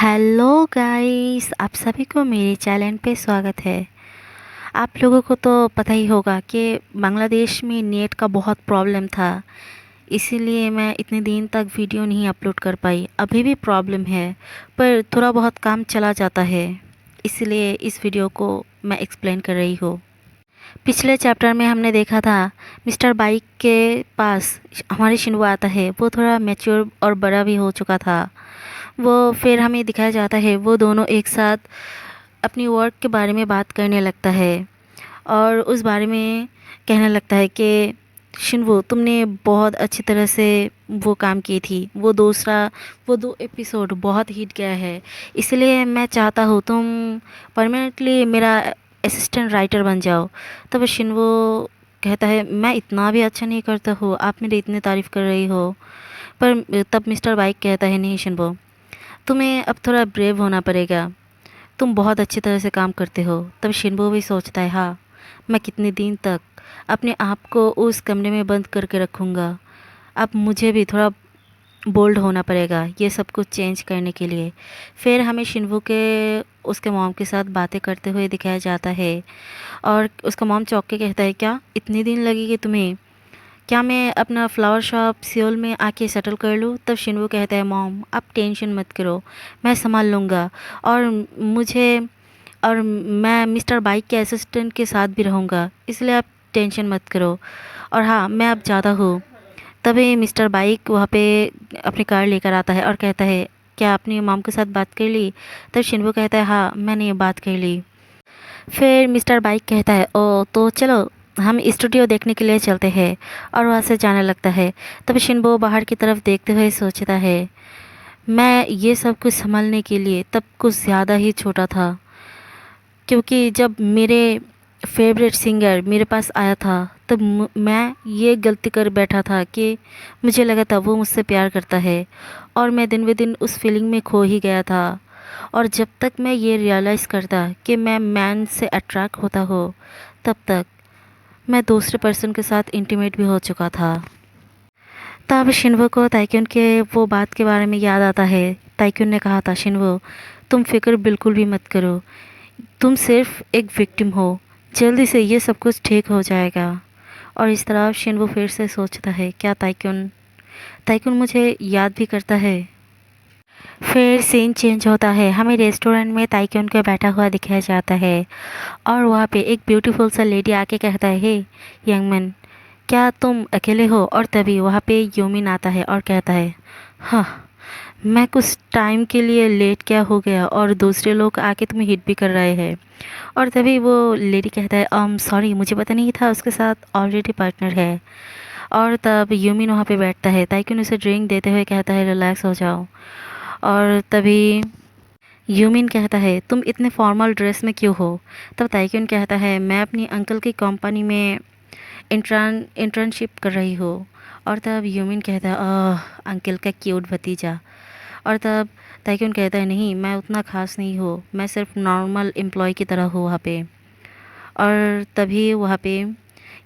Hello guys, आप सभी को मेरे चैनल पे स्वागत है। आप लोगों को तो पता ही होगा कि बांग्लादेश में नेट का बहुत प्रॉब्लम था। इसीलिए मैं इतने दिन तक वीडियो नहीं अपलोड कर पाई। अभी भी प्रॉब्लम है, पर थोड़ा बहुत काम चला जाता है। इसलिए इस वीडियो को मैं एक्सप्लेन कर रही हूँ। पिछले चैप्टर में हमने देखा था मिस्टर बाइक के पास हमारी शिनवो आता है। वो थोड़ा मैच्योर और बड़ा भी हो चुका था। वो फिर हमें दिखाया जाता है वो दोनों एक साथ अपनी वर्क के बारे में बात करने लगता है और उस बारे में कहने लगता है कि शिनवो, तुमने बहुत अच्छी तरह से वो काम की थी। वो दो एपिसोड बहुत हिट गया है, इसलिए मैं चाहता हूँ तुम परमानेंटली मेरा असिस्टेंट राइटर बन जाओ। तब शिनवो कहता है मैं इतना भी अच्छा नहीं करता हूँ, आप मेरी इतनी तारीफ़ कर रही हो। पर तब मिस्टर बाइक कहता है नहीं शिनवो, तुम्हें अब थोड़ा ब्रेव होना पड़ेगा। तुम बहुत अच्छी तरह से काम करते हो। तब शिनबो भी सोचता है हाँ, मैं कितने दिन तक अपने आप को उस कमरे में बंद करके रखूँगा। अब मुझे भी थोड़ा बोल्ड होना पड़ेगा ये सब कुछ चेंज करने के लिए। फिर हमें शिनबो के उसके मॉम के साथ बातें करते हुए दिखाया जाता है और उसका मॉम चौंक के कहता है क्या इतने दिन लगेंगे तुम्हें? क्या मैं अपना फ्लावर शॉप सियोल में आके सेटल कर लूँ? तब शिनवो कहता है मॉम आप टेंशन मत करो, मैं संभाल लूँगा। और मुझे और मैं मिस्टर बाइक के असिस्टेंट के साथ भी रहूँगा, इसलिए आप टेंशन मत करो। और हाँ, मैं अब जाता हूँ। तभी मिस्टर बाइक वहाँ पे अपनी कार लेकर आता है और कहता है क्या आपने मॉम के साथ बात कर ली? तब शिनवो कहता है हाँ, मैंने ये बात कर ली। फिर मिस्टर बाइक कहता है ओ तो चलो हम स्टूडियो देखने के लिए चलते हैं, और वहाँ से जाने लगता है। तब शिनबो बाहर की तरफ देखते हुए सोचता है मैं ये सब कुछ संभालने के लिए तब कुछ ज़्यादा ही छोटा था, क्योंकि जब मेरे फेवरेट सिंगर मेरे पास आया था तब मैं ये गलती कर बैठा था कि मुझे लगा था वो मुझसे प्यार करता है, और मैं दिन ब दिन उस फीलिंग में खो ही गया था। और जब तक मैं ये रियलाइज़ करता कि मैं मैन से अट्रैक्ट होता हो, तब तक मैं दूसरे पर्सन के साथ इंटीमेट भी हो चुका था। तब शिनवो को ताइक्यून के वो बात के बारे में याद आता है। ताइक्यून ने कहा था शिनवो, तुम फिक्र बिल्कुल भी मत करो, तुम सिर्फ एक विक्टिम हो, जल्दी से ये सब कुछ ठीक हो जाएगा। और इस तरह शिनवो फिर से सोचता है क्या ताइक्यून ताइक्यून मुझे याद भी करता है। फिर सीन चेंज होता है, हमें रेस्टोरेंट में ताइक्यून को बैठा हुआ दिखाया जाता है और वहाँ पे एक ब्यूटीफुल सा लेडी आके कहता है हे यंग मैन, क्या तुम अकेले हो? और तभी वहाँ पे यूमिन आता है और कहता है हाँ, मैं कुछ टाइम के लिए लेट क्या हो गया और दूसरे लोग आके तुम्हें हिट भी कर रहे हैं। और तभी वो लेडी कहता है सॉरी, मुझे पता नहीं था उसके साथ ऑलरेडी पार्टनर है। और तब यूमिन वहाँ पे बैठता है, ताइक्यून उसे ड्रिंक देते हुए कहता है रिलैक्स हो जाओ। और तभी यूमिन कहता है तुम इतने फॉर्मल ड्रेस में क्यों हो? तब ताइक्यून कहता है मैं अपनी अंकल की कंपनी में इंटर्नशिप कर रही हूँ। और तब यूमिन कहता है अंकल का क्यूट भतीजा। और तब ताइक्यून कहता है नहीं, मैं उतना ख़ास नहीं हूँ, मैं सिर्फ नॉर्मल एम्प्लॉय की तरह हूँ वहाँ पे। और तभी वहाँ पे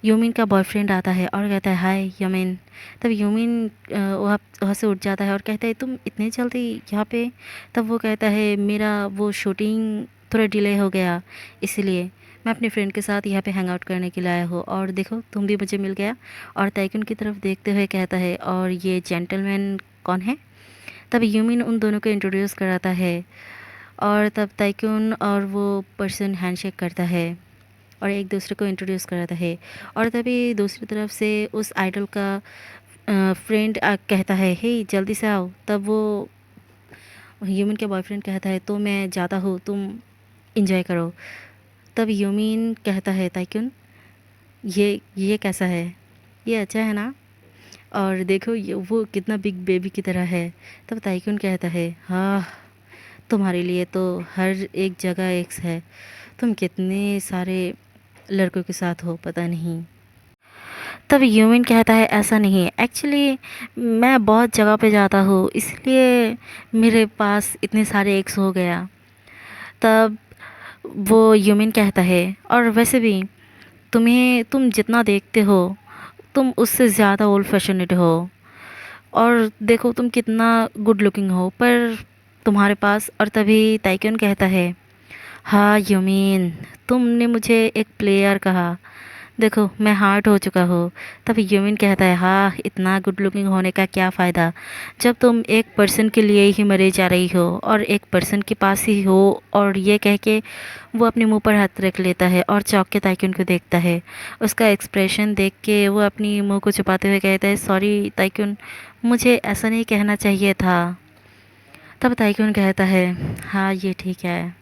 यूमिन का बॉयफ्रेंड आता है और कहता है हाय यूमिन। तब यूमिन वहाँ वहाँ से उठ जाता है और कहता है तुम इतने जल्दी यहाँ पे? तब वो कहता है मेरा वो शूटिंग थोड़ा डिले हो गया, इसलिए मैं अपने फ्रेंड के साथ यहाँ पे हैंग आउट करने के लिए आया हूँ, और देखो तुम भी मुझे मिल गया। और ताइक्यून की तरफ देखते हुए कहता है और ये जेंटलमैन कौन है? तब यूमिन उन दोनों को इंट्रोड्यूस कराता है और तब ताइक्यून और वो पर्सन हैंडशेक करता है और एक दूसरे को इंट्रोड्यूस कराता है। और तभी दूसरी तरफ से उस आइडल का फ्रेंड कहता है हे जल्दी से आओ। तब वो ह्यूमन के बॉयफ्रेंड कहता है तो मैं जाता हूँ, तुम इंजॉय करो। तब ह्यूमन कहता है ताइक्यून ये कैसा है? ये अच्छा है ना? और देखो ये वो कितना बिग बेबी की तरह है। तब ताइक्यून कहता है हाँ, तुम्हारे लिए तो हर एक जगह एक्स है, तुम कितने सारे लड़कों के साथ हो पता नहीं। तब यूमिन कहता है ऐसा नहीं है, एक्चुअली मैं बहुत जगह पे जाता हूँ, इसलिए मेरे पास इतने सारे एक्स हो गया। तब वो यूमिन कहता है और वैसे भी तुम जितना देखते हो तुम उससे ज़्यादा ओल्ड फैशनेड हो, और देखो तुम कितना गुड लुकिंग हो, पर तुम्हारे पास। और तभी ताइक्यून कहता है, हाँ यूमिन, तुमने मुझे एक प्लेयर कहा, देखो मैं हार्ट हो चुका हूँ। तब यूमिन कहता है, हाँ इतना गुड लुकिंग होने का क्या फ़ायदा जब तुम एक पर्सन के लिए ही मरे जा रही हो और एक पर्सन के पास ही हो। और ये कह के वो अपने मुंह पर हाथ रख लेता है और चौंक के ताइक्यून को देखता है। उसका एक्सप्रेशन देख के वो अपनी मुंह को छुपाते हुए कहता है, सॉरी ताइक्यून, मुझे ऐसा नहीं कहना चाहिए था। तब ताइक्यून कहता है, हाँ ये ठीक है,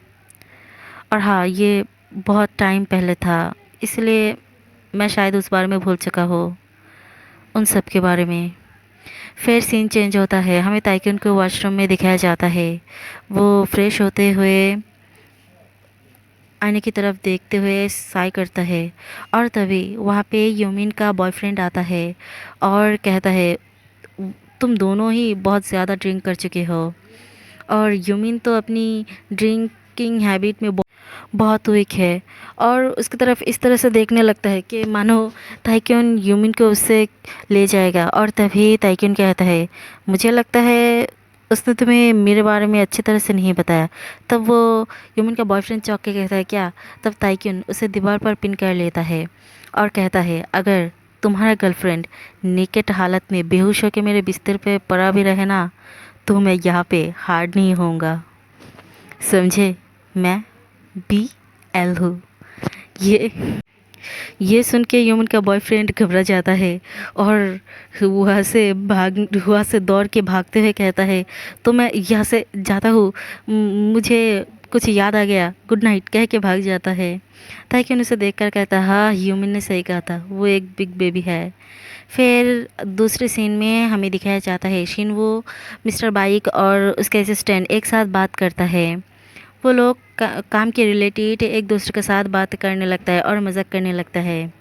और हाँ ये बहुत टाइम पहले था, इसलिए मैं शायद उस बारे में भूल चुका हूँ, उन सब के बारे में। फिर सीन चेंज होता है, हमें ताइक्यून को वॉशरूम में दिखाया जाता है। वो फ्रेश होते हुए आईने की तरफ देखते हुए साय करता है। और तभी वहाँ पे यूमिन का बॉयफ्रेंड आता है और कहता है, तुम दोनों ही बहुत ज़्यादा ड्रिंक कर चुके हो। और यूमिन तो अपनी ड्रिंकिंग हैबिट में बहुत वीक है और उसकी तरफ इस तरह से देखने लगता है कि मानो ताइक्यून यूमिन को उससे ले जाएगा। और तभी ताइक्यून कहता है, मुझे लगता है उसने तुम्हें मेरे बारे में अच्छी तरह से नहीं बताया। तब वो यूमिन का बॉयफ्रेंड चौंक के कहता है, क्या? तब ताइक्यून उसे दीवार पर पिन कर लेता है और कहता है, अगर तुम्हारा गर्लफ्रेंड नेकेड हालत में बेहोश होकर मेरे बिस्तर पे पड़ा भी रहे ना, तो मैं यहाँ पे हार्ड नहीं होऊंगा, समझे? मैं BL हूँ। ये ये सुन के यूमन का बॉयफ्रेंड घबरा जाता है और वहाँ से दौड़ के भागते हुए कहता है, तो मैं यहाँ से जाता हूँ, मुझे कुछ याद आ गया, गुड नाइट कह के भाग जाता है। ताकि उसे देखकर कहता है, हाँ ह्यूमन ने सही कहा था, वो एक बिग बेबी है। फिर दूसरे सीन में हमें दिखाया जाता है शिनवो मिस्टर बाइक और उसके असिस्टेंट एक साथ बात करता है। वो लोग काम के रिलेटेड एक दूसरे के साथ बात करने लगता है और मजाक करने लगता है।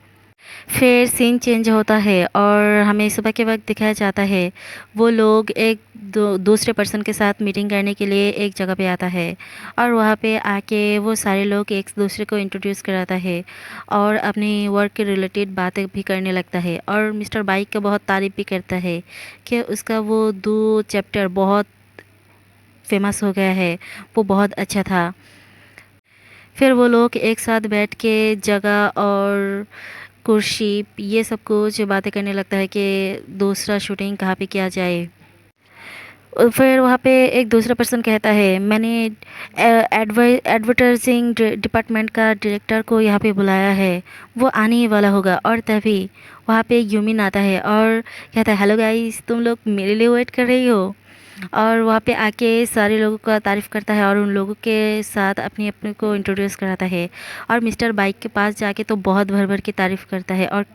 फिर सीन चेंज होता है और हमें सुबह के वक्त दिखाया जाता है वो लोग एक दूसरे पर्सन के साथ मीटिंग करने के लिए एक जगह पे आता है। और वहाँ पे आके वो सारे लोग एक दूसरे को इंट्रोड्यूस कराता है और अपनी वर्क के रिलेटेड बातें भी करने लगता है। और मिस्टर बाइक का बहुत तारीफ़ भी करता है कि उसका वो 2 चैप्टर बहुत फेमस हो गया है, वो बहुत अच्छा था। फिर वो लोग एक साथ बैठ के जगह और कुर्सी ये सब कुछ बातें करने लगता है कि दूसरा शूटिंग कहाँ पे किया जाए। और फिर वहाँ पे एक दूसरा पर्सन कहता है, मैंने एडवर्टाइजिंग डिपार्टमेंट का डायरेक्टर को यहाँ पे बुलाया है, वो आने ही वाला होगा। और तभी वहाँ पे यूमिन आता है और कहता है, हेलो गाइस, तुम लोग मेरे लिए वेट कर रही हो। और वहाँ पे आके सारे लोगों का तारीफ़ करता है और उन लोगों के साथ अपने अपने को इंट्रोड्यूस कराता है। और मिस्टर बाइक के पास जाके तो बहुत भर भर के तारीफ़ करता है। और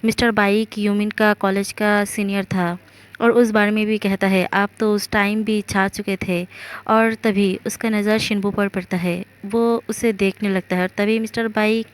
मिस्टर बाइक यूमिन का कॉलेज का सीनियर था और उस बारे में भी कहता है, आप तो उस टाइम भी छा चुके थे। और तभी उसका नज़र शिनबू पर पड़ता है, वो उसे देखने लगता है। और तभी मिस्टर बाइक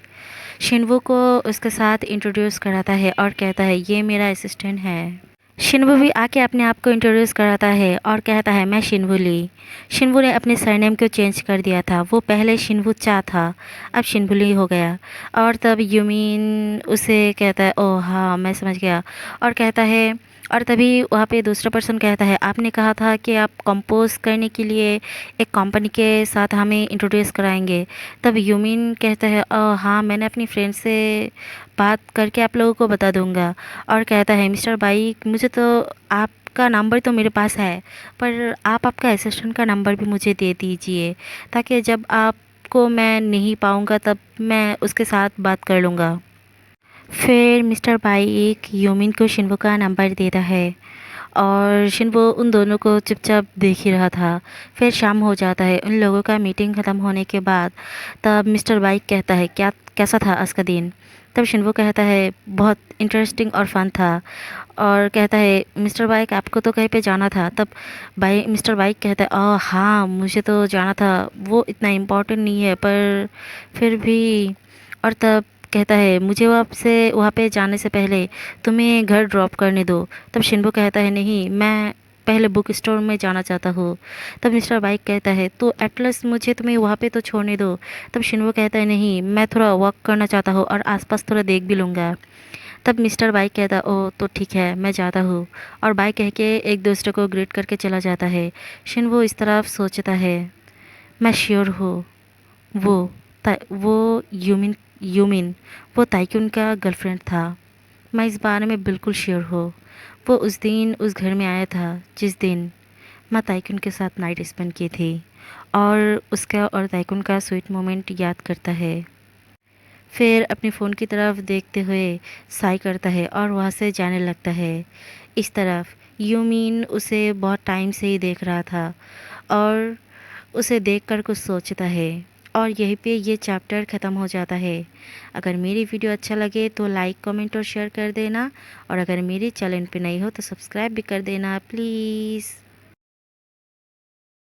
शिनबू को उसके साथ इंट्रोड्यूस कराता है और कहता है, ये मेरा असिस्टेंट है। शिनबू भी आके अपने आप को इंट्रोड्यूस कराता है और कहता है, मैं शिनबू ली। शिनबू ने अपने सरनेम को चेंज कर दिया था, वो पहले शिनबू चा था, अब शिनबू ली हो गया। और तब यूमिन उसे कहता है, ओह हाँ मैं समझ गया। और कहता है, और तभी वहाँ पे दूसरा पर्सन कहता है, आपने कहा था कि आप कंपोज करने के लिए एक कंपनी के साथ हमें इंट्रोड्यूस कराएंगे। तब यूमिन कहता है, हाँ मैंने अपनी फ्रेंड से बात करके आप लोगों को बता दूंगा। और कहता है, मिस्टर बाइक, मुझे तो आपका नंबर तो मेरे पास है, पर आप आपका असिस्टेंट का नंबर भी मुझे दे दीजिए, ताकि जब आपको मैं नहीं पाऊँगा तब मैं उसके साथ बात कर लूँगा। फिर मिस्टर बाइक यूमिन को शिनवो का नंबर देता है और शिनवो उन दोनों को चुपचाप देख ही रहा था। फिर शाम हो जाता है उन लोगों का मीटिंग ख़त्म होने के बाद। तब मिस्टर बाइक कहता है, क्या कैसा था आज का दिन? तब शिनवो कहता है, बहुत इंटरेस्टिंग और फन था। और कहता है, मिस्टर बाइक आपको तो कहीं पे जाना था। तब मिस्टर बाइक कहता है, हाँ मुझे तो जाना था, वो इतना इम्पोर्टेंट नहीं है पर फिर भी। और तब कहता है, मुझे वहाँ पे जाने से पहले तुम्हें घर ड्रॉप करने दो। तब शिनबू कहता है, नहीं मैं पहले बुक स्टोर में जाना चाहता हूँ। तब मिस्टर बाइक कहता है, तो एटलस मुझे तुम्हें वहाँ पे तो छोड़ने दो। तब शिनबू कहता है, नहीं मैं थोड़ा वॉक करना चाहता हूँ और आसपास थोड़ा देख भी लूँगा। तब मिस्टर बाई कहता, ओह तो ठीक है, मैं जाता हूँ। और बाई कह के एक दूसरे को ग्रीट करके चला जाता है। शिनवो इस तरफ सोचता है, मैं श्योर हूँ वो वो यूमिन वो ताइकुन का गर्लफ्रेंड था। मैं इस बारे में बिल्कुल श्योर हूँ। वो उस दिन उस घर में आया था जिस दिन मैं ताइकुन के साथ नाइट स्पेंड की थी, और उसका और ताइकुन का स्वीट मोमेंट याद करता है। फिर अपने फ़ोन की तरफ देखते हुए साई करता है और वहाँ से जाने लगता है। इस तरफ यूमिन उसे बहुत टाइम से ही देख रहा था और उसे देखकर कुछ सोचता है। और यहीं पे ये चैप्टर ख़त्म हो जाता है। अगर मेरी वीडियो अच्छा लगे तो लाइक कमेंट और शेयर कर देना, और अगर मेरे चैनल पे नई हो तो सब्सक्राइब भी कर देना प्लीज़।